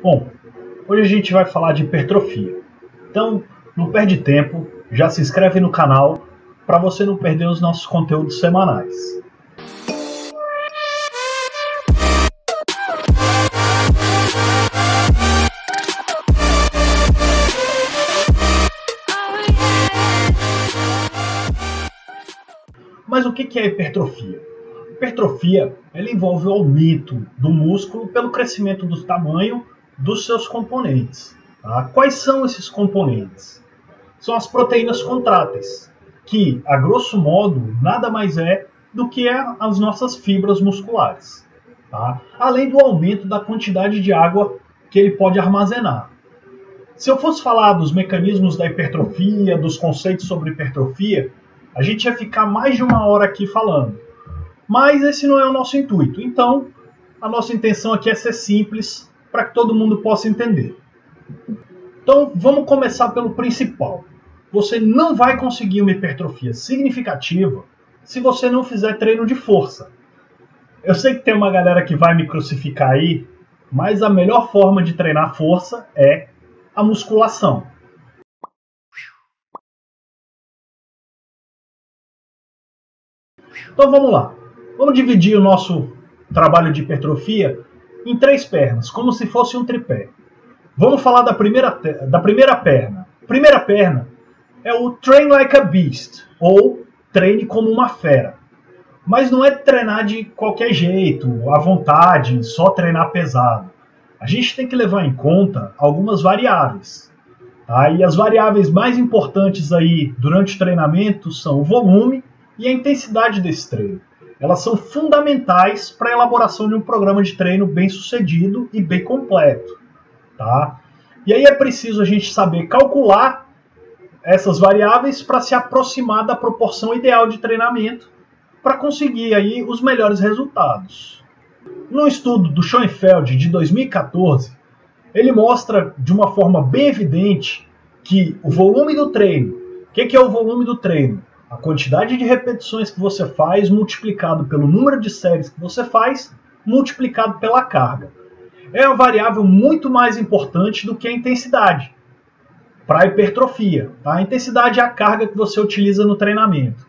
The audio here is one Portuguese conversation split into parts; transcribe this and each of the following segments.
Bom, hoje a gente vai falar de hipertrofia. Então, não perde tempo, já se inscreve no canal para você não perder os nossos conteúdos semanais. Mas o que é a hipertrofia? A hipertrofia ela envolve o aumento do músculo pelo crescimento do tamanho dos seus componentes. Tá? Quais são esses componentes? São as proteínas contráteis, que, a grosso modo, nada mais é do que as nossas fibras musculares. Tá? Além do aumento da quantidade de água que ele pode armazenar. Se eu fosse falar dos mecanismos da hipertrofia, dos conceitos sobre hipertrofia, a gente ia ficar mais de uma hora aqui falando. Mas esse não é o nosso intuito. Então, a nossa intenção aqui é ser simples para que todo mundo possa entender. Então, vamos começar pelo principal. Você não vai conseguir uma hipertrofia significativa se você não fizer treino de força. Eu sei que tem uma galera que vai me crucificar aí, mas a melhor forma de treinar força é a musculação. Então vamos lá. Vamos dividir o nosso trabalho de hipertrofia em 3 pernas, como se fosse um tripé. Vamos falar da primeira perna. A primeira perna é o Train Like a Beast, ou treine como uma fera. Mas não é treinar de qualquer jeito, à vontade, só treinar pesado. A gente tem que levar em conta algumas variáveis. Tá? E as variáveis mais importantes aí durante o treinamento são o volume e a intensidade desse treino. Elas são fundamentais para a elaboração de um programa de treino bem sucedido e bem completo. Tá? E aí é preciso a gente saber calcular essas variáveis para se aproximar da proporção ideal de treinamento para conseguir aí os melhores resultados. No estudo do Schoenfeld de 2014, ele mostra de uma forma bem evidente que o volume do treino, o que é o volume do treino? A quantidade de repetições que você faz multiplicado pelo número de séries que você faz, multiplicado pela carga. É uma variável muito mais importante do que a intensidade para a hipertrofia. Tá? A intensidade é a carga que você utiliza no treinamento.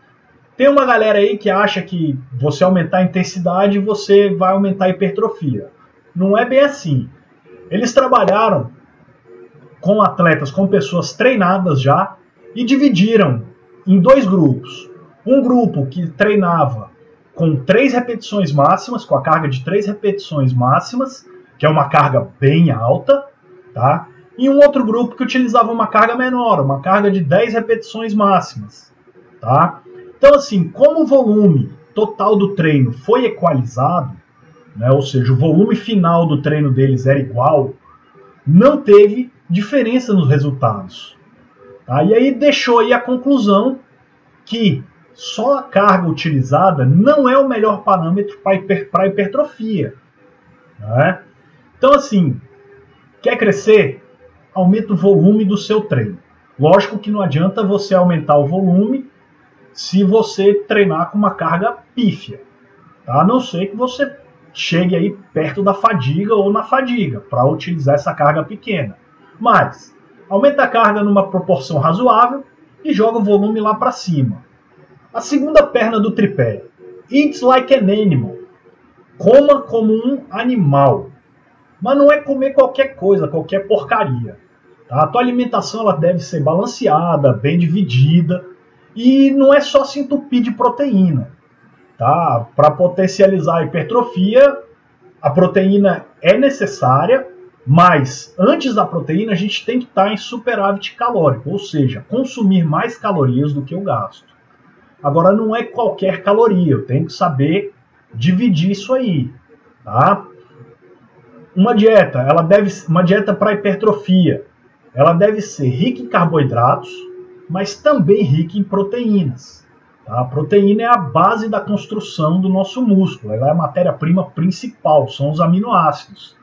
Tem uma galera aí que acha que você aumentar a intensidade, você vai aumentar a hipertrofia. Não é bem assim. Eles trabalharam com atletas, com pessoas treinadas já, e dividiram em 2 grupos. Um grupo que treinava com 3 repetições máximas, com a carga de 3 repetições máximas, que é uma carga bem alta, tá? E um outro grupo que utilizava uma carga menor, uma carga de 10 repetições máximas, tá? Então, assim, como o volume total do treino foi equalizado, né, ou seja, o volume final do treino deles era igual, não teve diferença nos resultados. Tá? E aí deixou aí a conclusão que só a carga utilizada não é o melhor parâmetro para hipertrofia. Né? Então, assim, quer crescer? Aumenta o volume do seu treino. Lógico que não adianta você aumentar o volume se você treinar com uma carga pífia. Tá? A não ser que você chegue aí perto da fadiga ou na fadiga para utilizar essa carga pequena. Mas aumenta a carga numa proporção razoável e joga o volume lá para cima. A segunda perna do tripé. Eat like an animal. Coma como um animal. Mas não é comer qualquer coisa, qualquer porcaria. Tá? A tua alimentação ela deve ser balanceada, bem dividida. E não é só se entupir de proteína. Tá? Para potencializar a hipertrofia, a proteína é necessária, mas antes da proteína a gente tem que estar em superávit calórico, ou seja, consumir mais calorias do que eu gasto. Agora não é qualquer caloria, eu tenho que saber dividir isso aí. Tá? Uma dieta para hipertrofia, ela deve ser rica em carboidratos, mas também rica em proteínas. Tá? A proteína é a base da construção do nosso músculo, ela é a matéria-prima principal, são os aminoácidos.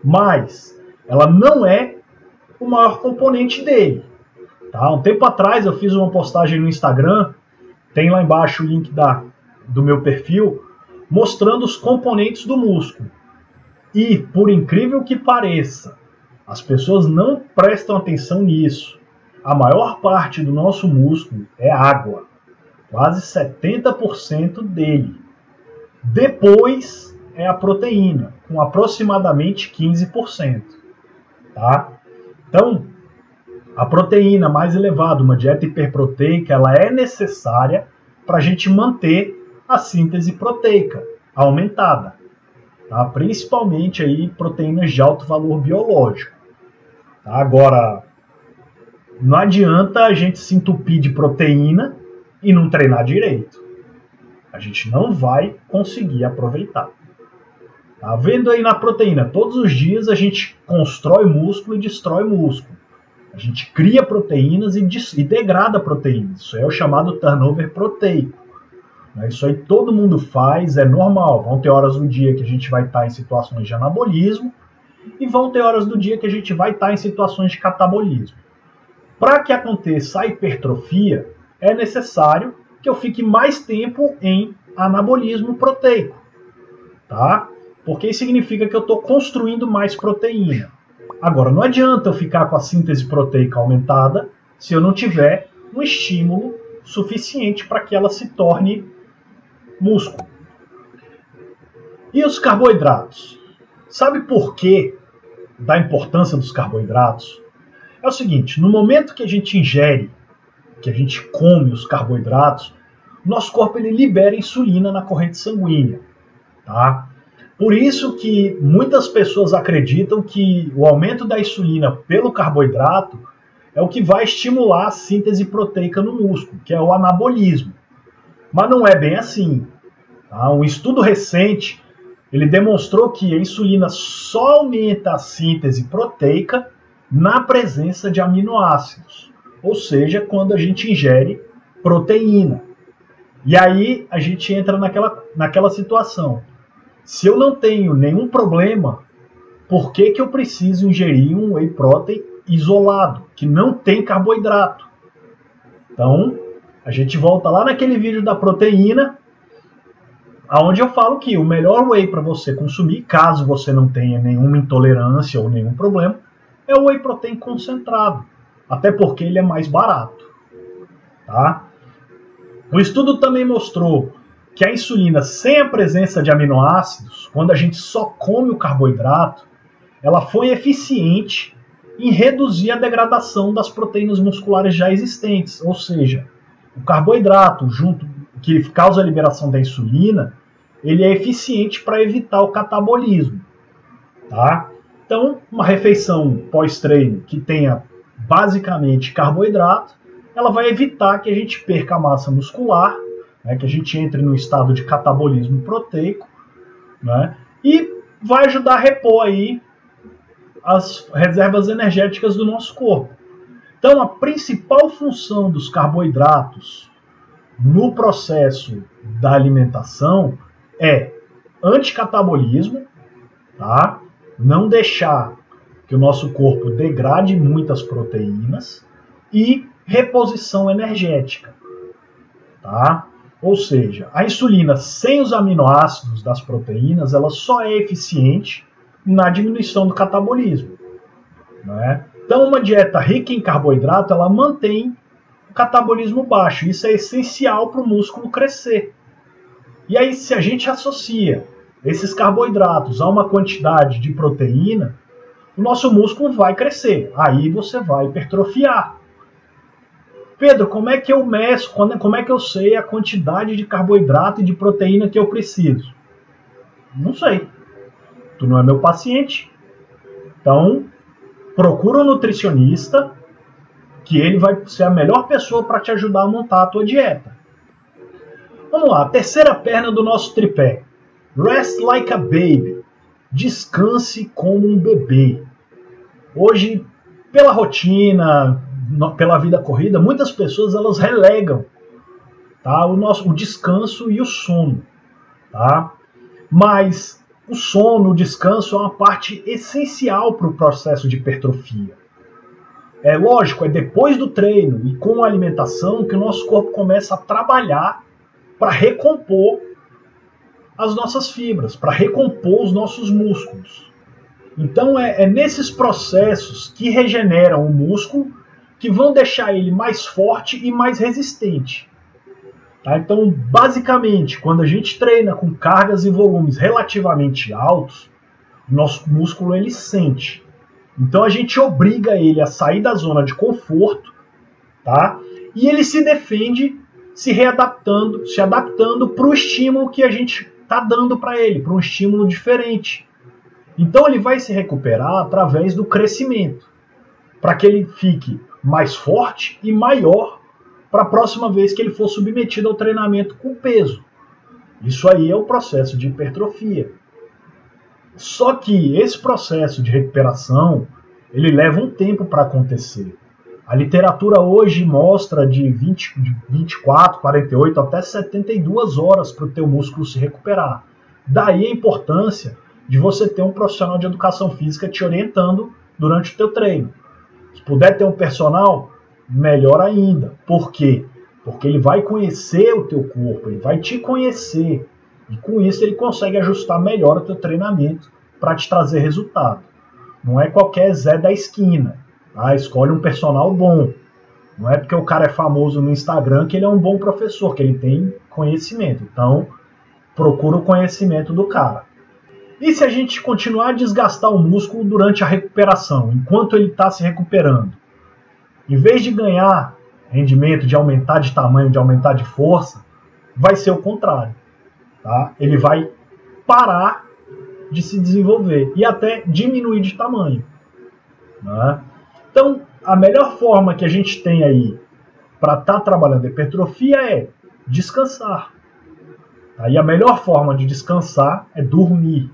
Mas ela não é o maior componente dele. Tá? Um tempo atrás eu fiz uma postagem no Instagram, tem lá embaixo o link do meu perfil, mostrando os componentes do músculo. E, por incrível que pareça, as pessoas não prestam atenção nisso. A maior parte do nosso músculo é água, quase 70% dele. Depois é a proteína, com aproximadamente 15%. Tá? Então, a proteína mais elevada, uma dieta hiperproteica, ela é necessária para a gente manter a síntese proteica aumentada. Tá? Principalmente aí proteínas de alto valor biológico. Tá? Agora, não adianta a gente se entupir de proteína e não treinar direito. A gente não vai conseguir aproveitar. Tá vendo aí na proteína? Todos os dias a gente constrói músculo e destrói músculo. A gente cria proteínas e degrada proteínas. Isso é o chamado turnover proteico. Isso aí todo mundo faz, é normal. Vão ter horas do dia que a gente vai estar em situações de anabolismo e vão ter horas do dia que a gente vai estar em situações de catabolismo. Para que aconteça a hipertrofia, é necessário que eu fique mais tempo em anabolismo proteico, tá? Porque isso significa que eu estou construindo mais proteína. Agora, não adianta eu ficar com a síntese proteica aumentada se eu não tiver um estímulo suficiente para que ela se torne músculo. E os carboidratos? Sabe por que da importância dos carboidratos? É o seguinte, no momento que a gente ingere, que a gente come os carboidratos, nosso corpo ele libera insulina na corrente sanguínea. Tá? Por isso que muitas pessoas acreditam que o aumento da insulina pelo carboidrato é o que vai estimular a síntese proteica no músculo, que é o anabolismo. Mas não é bem assim. Tá? Um estudo recente ele demonstrou que a insulina só aumenta a síntese proteica na presença de aminoácidos, ou seja, quando a gente ingere proteína. E aí a gente entra naquela situação. Se eu não tenho nenhum problema, por que eu preciso ingerir um whey protein isolado, que não tem carboidrato? Então, a gente volta lá naquele vídeo da proteína, onde eu falo que o melhor whey para você consumir, caso você não tenha nenhuma intolerância ou nenhum problema, é o whey protein concentrado, até porque ele é mais barato. Tá? O estudo também mostrou que a insulina sem a presença de aminoácidos, quando a gente só come o carboidrato, ela foi eficiente em reduzir a degradação das proteínas musculares já existentes, ou seja, o carboidrato, junto que causa a liberação da insulina, ele é eficiente para evitar o catabolismo. Tá? Então, uma refeição pós-treino que tenha basicamente carboidrato, ela vai evitar que a gente perca a massa muscular, né, que a gente entre no estado de catabolismo proteico, né, e vai ajudar a repor aí as reservas energéticas do nosso corpo. Então, a principal função dos carboidratos no processo da alimentação é anticatabolismo, tá? Não deixar que o nosso corpo degrade muitas proteínas e reposição energética. Tá? Ou seja, a insulina sem os aminoácidos das proteínas, ela só é eficiente na diminuição do catabolismo. Né? Então, uma dieta rica em carboidrato, ela mantém o catabolismo baixo. Isso é essencial para o músculo crescer. E aí, se a gente associa esses carboidratos a uma quantidade de proteína, o nosso músculo vai crescer. Aí você vai hipertrofiar. Pedro, como é que eu meço, como é que eu sei a quantidade de carboidrato e de proteína que eu preciso? Não sei. Tu não é meu paciente. Então, procura um nutricionista, que ele vai ser a melhor pessoa para te ajudar a montar a tua dieta. Vamos lá, a terceira perna do nosso tripé. Rest like a baby. Descanse como um bebê. Hoje, pela rotina, pela vida corrida, muitas pessoas elas relegam, tá, o descanso e o sono. Tá? Mas o sono, o descanso é uma parte essencial para o processo de hipertrofia. É lógico, é depois do treino e com a alimentação que o nosso corpo começa a trabalhar para recompor as nossas fibras, para recompor os nossos músculos. Então é nesses processos que regeneram o músculo que vão deixar ele mais forte e mais resistente. Tá? Então, basicamente, quando a gente treina com cargas e volumes relativamente altos, nosso músculo ele sente. Então a gente obriga ele a sair da zona de conforto, tá? E ele se defende se readaptando, se adaptando para o estímulo que a gente está dando para ele, para um estímulo diferente. Então ele vai se recuperar através do crescimento, para que ele fique mais forte e maior para a próxima vez que ele for submetido ao treinamento com peso. Isso aí é o processo de hipertrofia. Só que esse processo de recuperação, ele leva um tempo para acontecer. A literatura hoje mostra de 24, 48 até 72 horas para o teu músculo se recuperar. Daí a importância de você ter um profissional de educação física te orientando durante o teu treino. Se puder ter um personal, melhor ainda. Por quê? Porque ele vai conhecer o teu corpo, ele vai te conhecer. E com isso ele consegue ajustar melhor o teu treinamento para te trazer resultado. Não é qualquer Zé da esquina. Tá? Escolhe um personal bom. Não é porque o cara é famoso no Instagram que ele é um bom professor, que ele tem conhecimento. Então, procura o conhecimento do cara. E se a gente continuar a desgastar o músculo durante a recuperação, enquanto ele está se recuperando? Em vez de ganhar rendimento, de aumentar de tamanho, de aumentar de força, vai ser o contrário. Tá? Ele vai parar de se desenvolver e até diminuir de tamanho. Né? Então, a melhor forma que a gente tem aí para estar trabalhando a hipertrofia é descansar. Tá? E a melhor forma de descansar é dormir.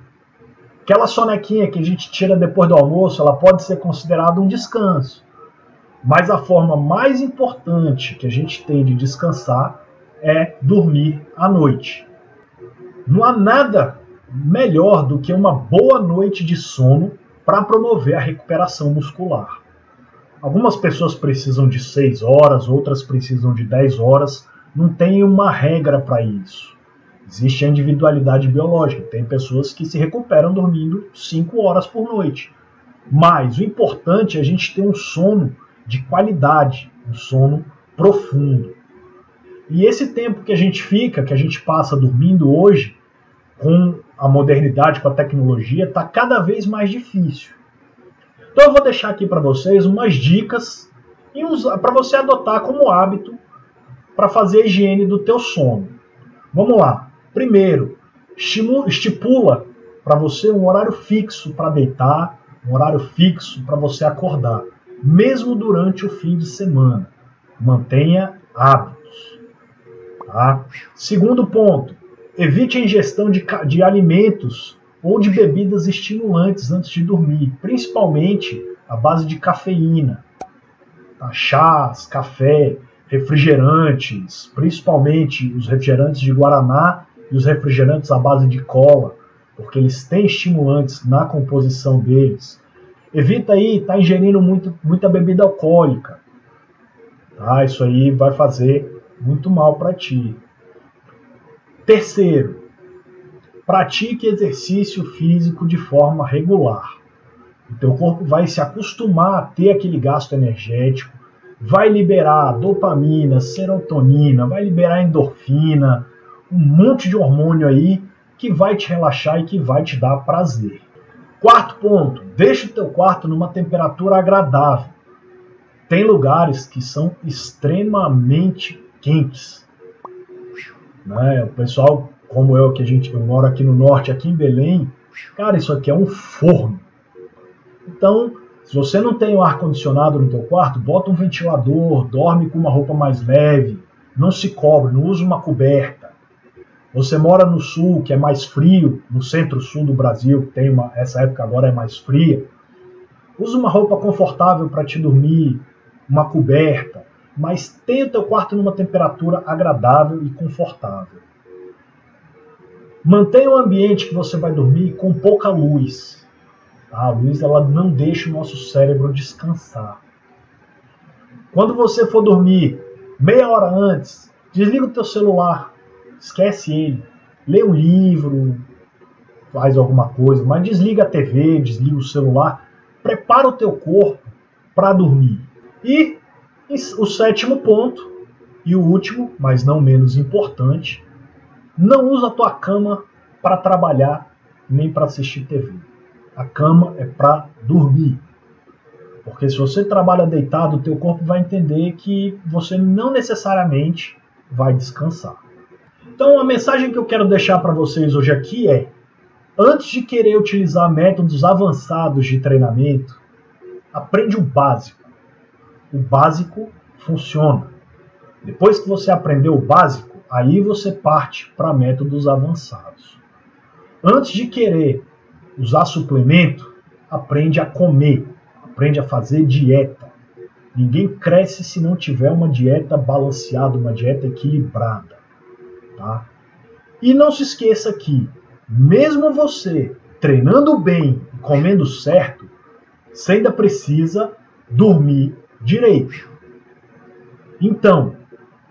Aquela sonequinha que a gente tira depois do almoço, ela pode ser considerada um descanso. Mas a forma mais importante que a gente tem de descansar é dormir à noite. Não há nada melhor do que uma boa noite de sono para promover a recuperação muscular. Algumas pessoas precisam de 6 horas, outras precisam de 10 horas. Não tem uma regra para isso. Existe a individualidade biológica. Tem pessoas que se recuperam dormindo 5 horas por noite. Mas o importante é a gente ter um sono de qualidade, um sono profundo. E esse tempo que a gente fica, que a gente passa dormindo hoje, com a modernidade, com a tecnologia, está cada vez mais difícil. Então eu vou deixar aqui para vocês umas dicas para você adotar como hábito para fazer a higiene do teu sono. Vamos lá. Primeiro, estipula para você um horário fixo para deitar, um horário fixo para você acordar, mesmo durante o fim de semana. Mantenha hábitos. Tá? Segundo ponto, evite a ingestão de alimentos ou de bebidas estimulantes antes de dormir, principalmente à base de cafeína. Tá? Chás, café, refrigerantes, principalmente os refrigerantes de guaraná e os refrigerantes à base de cola, porque eles têm estimulantes na composição deles. Evita aí estar ingerindo muita bebida alcoólica. Tá? Isso aí vai fazer muito mal para ti. Terceiro, pratique exercício físico de forma regular. O teu corpo vai se acostumar a ter aquele gasto energético, vai liberar dopamina, serotonina, vai liberar endorfina, um monte de hormônio aí que vai te relaxar e que vai te dar prazer. Quarto ponto, deixa o teu quarto numa temperatura agradável. Tem lugares que são extremamente quentes. Né? O pessoal, como eu, eu moro aqui no norte, aqui em Belém, cara, isso aqui é um forno. Então, se você não tem um ar-condicionado no teu quarto, bota um ventilador, dorme com uma roupa mais leve, não se cobre, não use uma coberta. Você mora no sul, que é mais frio, no centro-sul do Brasil, que essa época agora é mais fria, usa uma roupa confortável para te dormir, uma coberta, mas tenha o teu quarto numa temperatura agradável e confortável. Mantenha o ambiente que você vai dormir com pouca luz. A luz ela não deixa o nosso cérebro descansar. Quando você for dormir, meia hora antes, desliga o teu celular, esquece ele. lê um livro, faz alguma coisa, mas desliga a TV, desliga o celular, prepara o teu corpo para dormir. E o sétimo ponto, e o último, mas não menos importante, não usa a tua cama para trabalhar nem para assistir TV. A cama é para dormir. Porque se você trabalha deitado, o teu corpo vai entender que você não necessariamente vai descansar. Então a mensagem que eu quero deixar para vocês hoje aqui é: antes de querer utilizar métodos avançados de treinamento, aprende o básico. O básico funciona. Depois que você aprendeu o básico, aí você parte para métodos avançados. Antes de querer usar suplemento, aprende a comer, aprende a fazer dieta. Ninguém cresce se não tiver uma dieta balanceada, uma dieta equilibrada. Tá? E não se esqueça que, mesmo você treinando bem e comendo certo, você ainda precisa dormir direito. Então,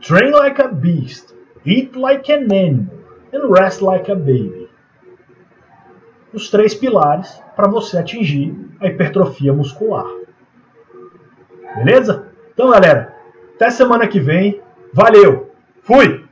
train like a beast, eat like an animal, and rest like a baby. Os 3 pilares para você atingir a hipertrofia muscular. Beleza? Então, galera, até semana que vem. Valeu! Fui!